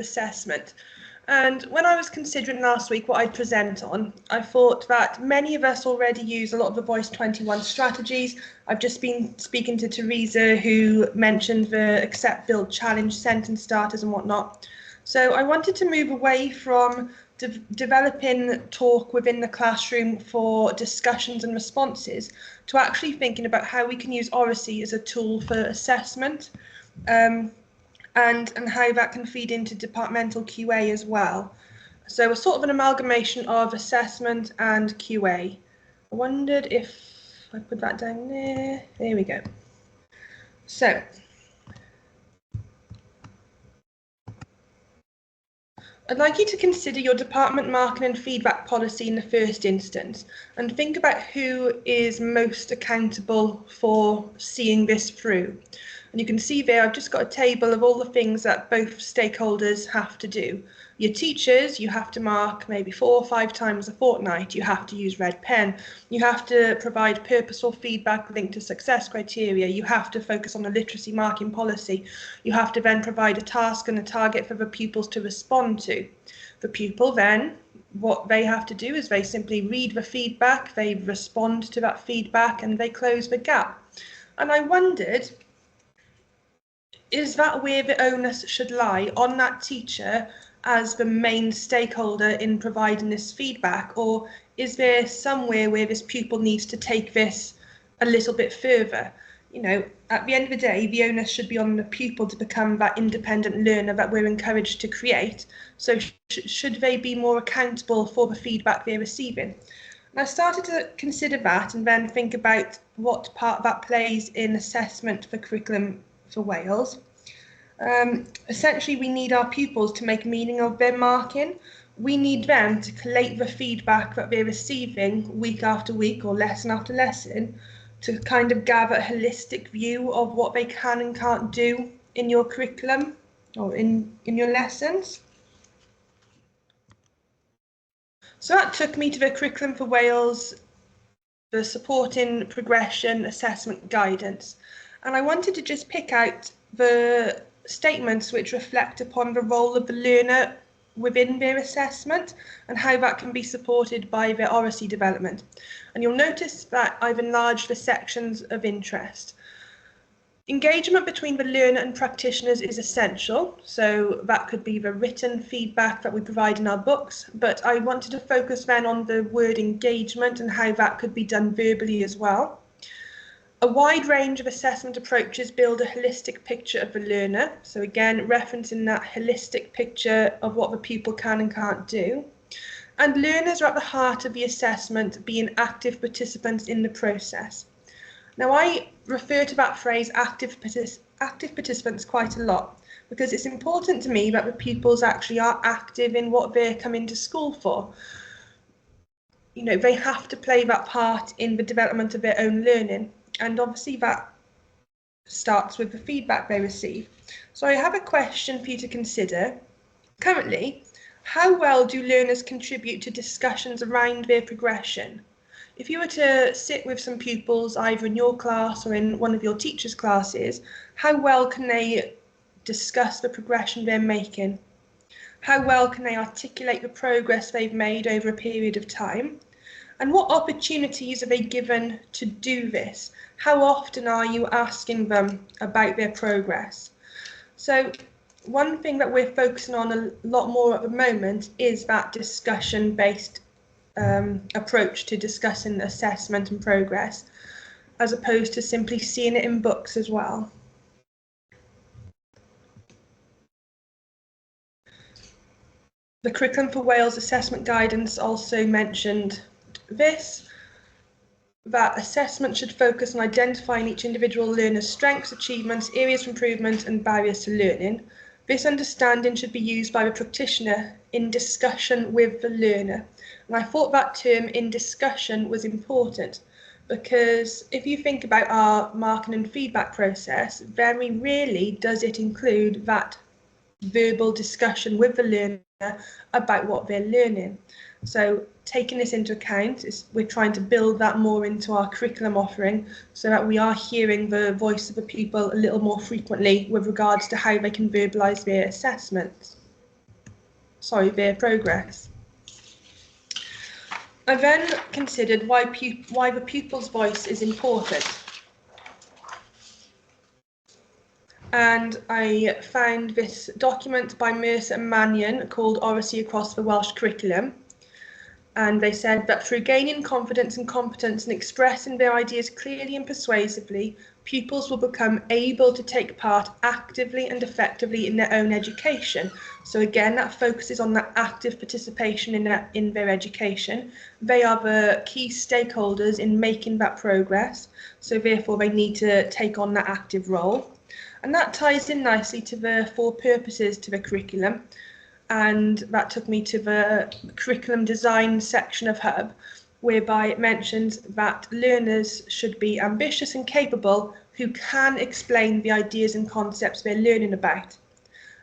assessment. And when I was considering last week what I'd present on, I thought that many of us already use a lot of the Voice 21 strategies. I've just been speaking to Teresa, who mentioned the accept, build, challenge, sentence starters and whatnot. So I wanted to move away from developing talk within the classroom for discussions and responses to actually thinking about how we can use Oracy as a tool for assessment. And how that can feed into departmental QA as well. So a sort of an amalgamation of assessment and QA. I wondered if I put that down there. There we go. So I'd like you to consider your department marking and feedback policy in the first instance and think about who is most accountable for seeing this through. And you can see there, I've just got a table of all the things that both stakeholders have to do. Your teachers, you have to mark maybe 4 or 5 times a fortnight. You have to use red pen. You have to provide purposeful feedback linked to success criteria. You have to focus on the literacy marking policy. You have to then provide a task and a target for the pupils to respond to. The pupil then, what they have to do is they simply read the feedback, they respond to that feedback, and they close the gap. And I wondered, is that where the onus should lie, on that teacher as the main stakeholder in providing this feedback, or is there somewhere where this pupil needs to take this a little bit further? You know, at the end of the day, the onus should be on the pupil to become that independent learner that we're encouraged to create. So should they be more accountable for the feedback they're receiving? And I started to consider that and then think about what part that plays in assessment for curriculum for Wales. Essentially, we need our pupils to make meaning of their marking. We need them to collate the feedback that they're receiving week after week or lesson after lesson to kind of gather a holistic view of what they can and can't do in your curriculum or in your lessons. So that took me to the Curriculum for Wales, the Supporting Progression Assessment Guidance. And I wanted to just pick out the statements which reflect upon the role of the learner within their assessment and how that can be supported by their Oracy development. And you'll notice that I've enlarged the sections of interest. Engagement between the learner and practitioners is essential, so that could be the written feedback that we provide in our books, but I wanted to focus then on the word engagement and how that could be done verbally as well. A wide range of assessment approaches build a holistic picture of the learner. So again, referencing that holistic picture of what the pupil can and can't do. And learners are at the heart of the assessment, being active participants in the process. Now, I refer to that phrase active participants quite a lot because it's important to me that the pupils actually are active in what they're coming to school for. You know, they have to play that part in the development of their own learning. And obviously that starts with the feedback they receive. So I have a question for you to consider. Currently, how well do learners contribute to discussions around their progression? If you were to sit with some pupils, either in your class or in one of your teachers' classes, how well can they discuss the progression they're making? How well can they articulate the progress they've made over a period of time? And what opportunities are they given to do this? How often are you asking them about their progress? So one thing that we're focusing on a lot more at the moment is that discussion-based approach to discussing assessment and progress, as opposed to simply seeing it in books as well. The Curriculum for Wales Assessment Guidance also mentioned this, that assessment should focus on identifying each individual learner's strengths, achievements, areas of improvement and barriers to learning. This understanding should be used by the practitioner in discussion with the learner. And I thought that term in discussion was important because if you think about our marking and feedback process, very rarely does it include that verbal discussion with the learner about what they're learning. So taking this into account, we're trying to build that more into our curriculum offering so that we are hearing the voice of the pupil a little more frequently with regards to how they can verbalise their assessments. their progress. I then considered why the pupil's voice is important. And I found this document by Mercer and Mannion called Oracy Across the Welsh Curriculum. And they said that through gaining confidence and competence in expressing their ideas clearly and persuasively, pupils will become able to take part actively and effectively in their own education. So again, that focuses on that active participation in their education. They are the key stakeholders in making that progress. So therefore, they need to take on that active role. And that ties in nicely to the 4 purposes to the curriculum. And that took me to the curriculum design section of Hub, whereby it mentions that learners should be ambitious and capable who can explain the ideas and concepts they're learning about.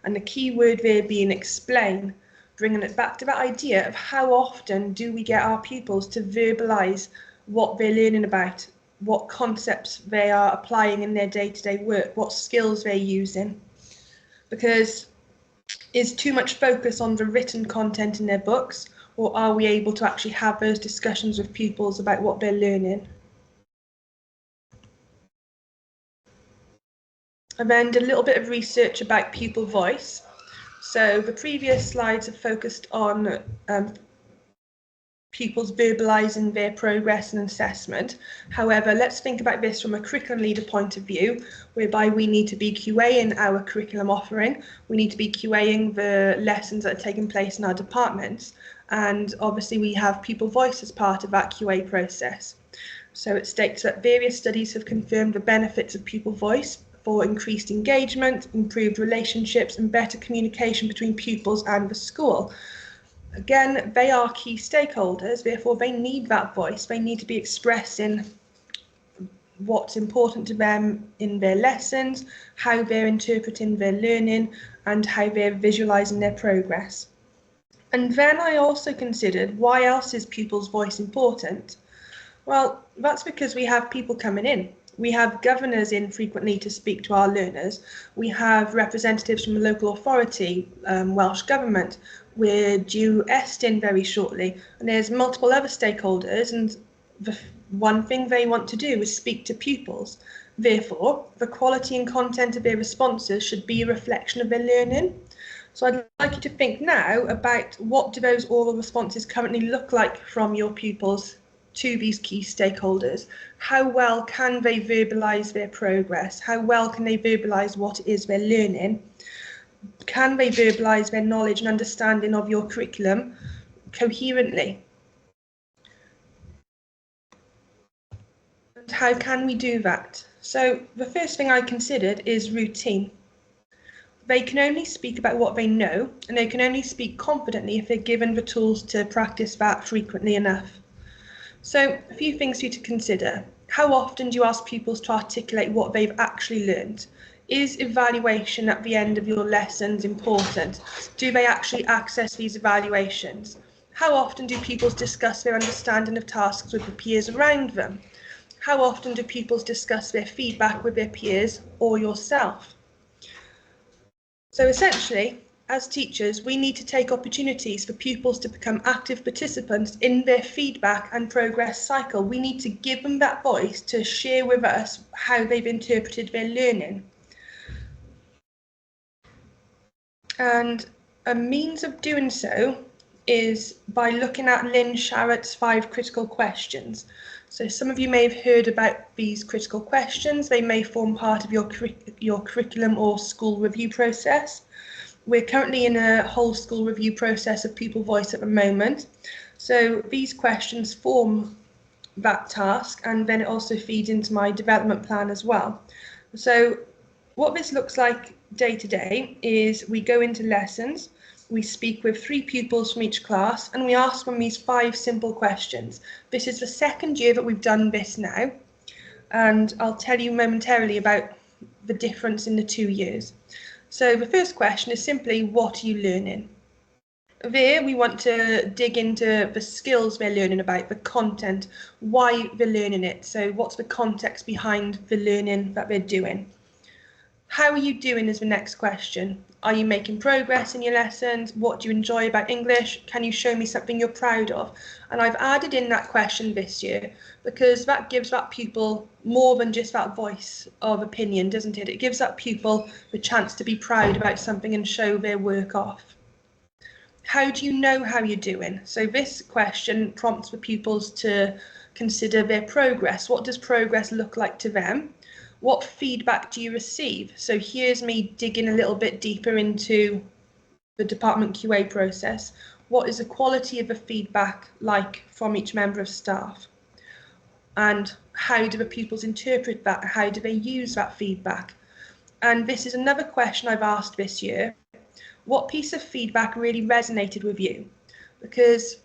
And the key word there being explain, bringing it back to that idea of how often do we get our pupils to verbalise what they're learning about, what concepts they are applying in their day-to-day work, what skills they're using. Because is too much focus on the written content in their books, or are we able to actually have those discussions with pupils about what they're learning? I then did a little bit of research about pupil voice. So the previous slides have focused on pupils verbalising their progress and assessment. However, let's think about this from a curriculum leader point of view, whereby we need to be QAing our curriculum offering, we need to be QAing the lessons that are taking place in our departments, and obviously we have pupil voice as part of that QA process. So it states that various studies have confirmed the benefits of pupil voice for increased engagement, improved relationships, and better communication between pupils and the school. Again, they are key stakeholders, therefore they need that voice. They need to be expressing what's important to them in their lessons, how they're interpreting their learning, and how they're visualising their progress. And then I also considered, why else is pupils' voice important? Well, that's because we have people coming in. We have governors in frequently to speak to our learners. We have representatives from the local authority, Welsh Government. We're due Estin very shortly, and there's multiple other stakeholders, and the one thing they want to do is speak to pupils. Therefore, the quality and content of their responses should be a reflection of their learning. So I'd like you to think now about what do those oral responses currently look like from your pupils to these key stakeholders. How well can they verbalise their progress? How well can they verbalise what it is they're learning? Can they verbalise their knowledge and understanding of your curriculum coherently? And how can we do that? So the first thing I considered is routine. They can only speak about what they know, and they can only speak confidently if they're given the tools to practice that frequently enough. So a few things for you to consider. How often do you ask pupils to articulate what they've actually learned? Is evaluation at the end of your lessons important? Do they actually access these evaluations? How often do pupils discuss their understanding of tasks with the peers around them? How often do pupils discuss their feedback with their peers or yourself? So essentially, as teachers, we need to take opportunities for pupils to become active participants in their feedback and progress cycle. We need to give them that voice to share with us how they've interpreted their learning. And a means of doing so is by looking at Lynn Sharratt's 5 critical questions. So some of you may have heard about these critical questions. They may form part of your curriculum or school review process. We're currently in a whole school review process of pupil voice at the moment. So these questions form that task, and then it also feeds into my development plan as well. So what this looks like day to day is we go into lessons, we speak with 3 pupils from each class, and we ask them these 5 simple questions. This is the 2nd year that we've done this now, and I'll tell you momentarily about the difference in the 2 years. So the first question is simply, what are you learning? There we want to dig into the skills they're learning about, the content, why they're learning it. So what's the context behind the learning that they're doing? How are you doing is the next question. Are you making progress in your lessons? What do you enjoy about English? Can you show me something you're proud of? And I've added in that question this year because that gives that pupil more than just that voice of opinion, doesn't it? It gives that pupil the chance to be proud about something and show their work off. How do you know how you're doing? So this question prompts the pupils to consider their progress. What does progress look like to them? What feedback do you receive? So here's me digging a little bit deeper into the department QA process. What is the quality of the feedback like from each member of staff? And how do the pupils interpret that? How do they use that feedback? And this is another question I've asked this year. What piece of feedback really resonated with you? Because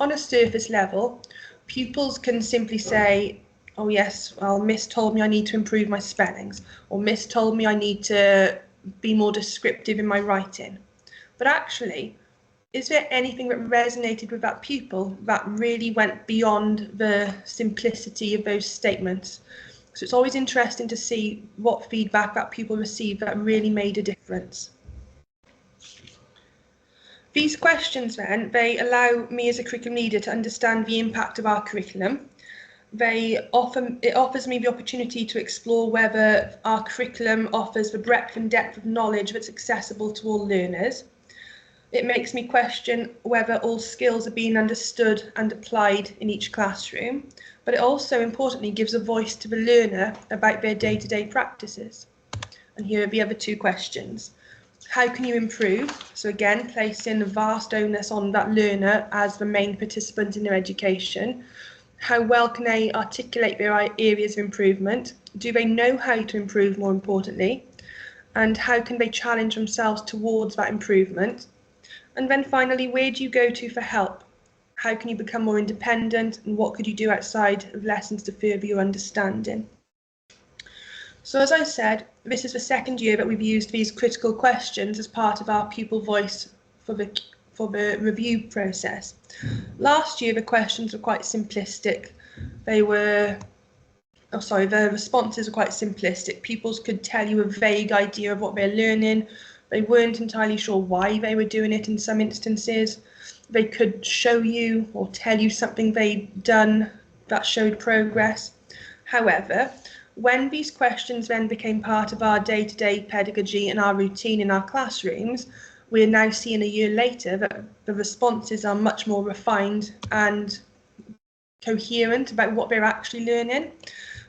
on a surface level, pupils can simply say, oh yes, well, Miss told me I need to improve my spellings, or Miss told me I need to be more descriptive in my writing. But actually, is there anything that resonated with that pupil that really went beyond the simplicity of those statements? So it's always interesting to see what feedback that pupil received that really made a difference. These questions then, they allow me as a curriculum leader to understand the impact of our curriculum. It offers me the opportunity to explore whether our curriculum offers the breadth and depth of knowledge that's accessible to all learners. It makes me question whether all skills are being understood and applied in each classroom, but it also importantly gives a voice to the learner about their day-to-day practices. And here are the other two questions. How can you improve? So again, placing a vast onus on that learner as the main participant in their education. How well can they articulate their areas of improvement? Do they know how to improve, more importantly? And how can they challenge themselves towards that improvement? And then finally, where do you go to for help? How can you become more independent? And what could you do outside of lessons to further your understanding? So as I said, this is the second year that we've used these critical questions as part of our pupil voice for the review process. Last year, the questions were quite simplistic. The responses were quite simplistic. Pupils could tell you a vague idea of what they're learning. They weren't entirely sure why they were doing it in some instances. They could show you or tell you something they'd done that showed progress. However, when these questions then became part of our day-to-day pedagogy and our routine in our classrooms, we're now seeing a year later that the responses are much more refined and coherent about what they're actually learning.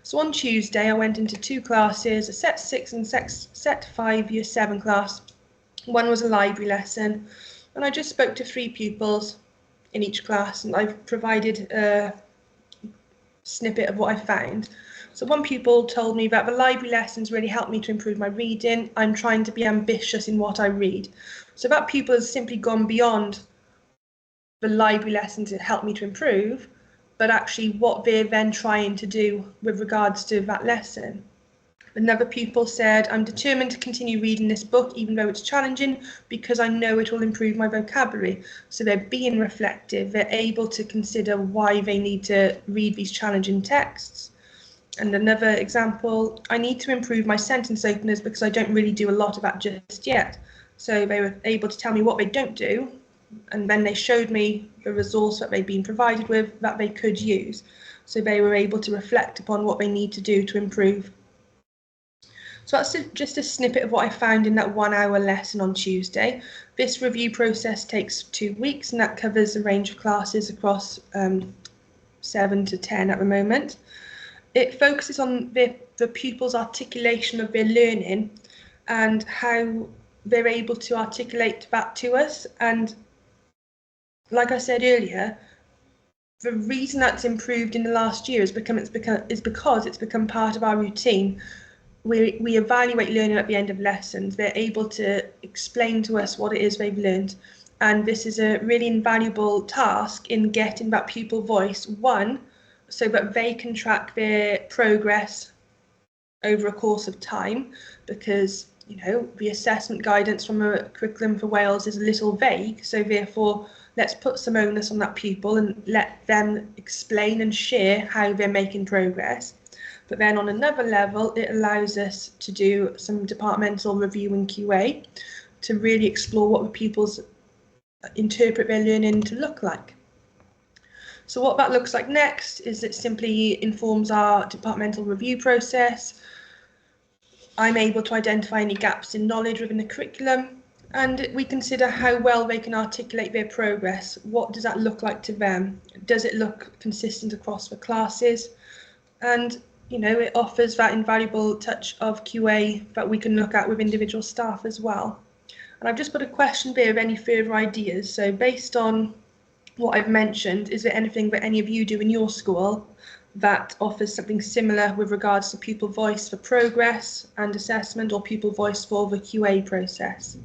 So on Tuesday, I went into two classes, a Set 6 and Set 5 Year 7 class. One was a library lesson, and I just spoke to 3 pupils in each class, and I've provided a snippet of what I found. So one pupil told me that the library lessons really helped me to improve my reading. I'm trying to be ambitious in what I read. So that pupil has simply gone beyond the library lessons that helped me to improve, but actually what they're then trying to do with regards to that lesson. Another pupil said, I'm determined to continue reading this book even though it's challenging because I know it will improve my vocabulary. So they're being reflective, they're able to consider why they need to read these challenging texts. And another example, I need to improve my sentence openers because I don't really do a lot of that just yet. So they were able to tell me what they don't do, and then they showed me the resource that they've been provided with that they could use. So they were able to reflect upon what they need to do to improve. So that's just a snippet of what I found in that 1 hour lesson on Tuesday. This review process takes 2 weeks, and that covers a range of classes across 7 to 10 at the moment. It focuses on the pupils' articulation of their learning and how they're able to articulate that to us. And like I said earlier, the reason that's improved in the last year is because it's become part of our routine. We evaluate learning at the end of lessons. They're able to explain to us what it is they've learned. And this is a really invaluable task in getting that pupil voice, one, so that they can track their progress over a course of time, because the assessment guidance from a curriculum for Wales is a little vague, so therefore let's put some onus on that pupil and let them explain and share how they're making progress. But then on another level, it allows us to do some departmental review and QA, to really explore what pupils interpret their learning to look like. So what that looks like next is it simply informs our departmental review process. I'm able to identify any gaps in knowledge within the curriculum, and we consider how well they can articulate their progress. What does that look like to them? Does it look consistent across the classes? And it offers that invaluable touch of QA that we can look at with individual staff as well. And I've just put a question there of any further ideas. So based on what I've mentioned, is there anything that any of you do in your school that offers something similar with regards to pupil voice for progress and assessment, or pupil voice for the QA process?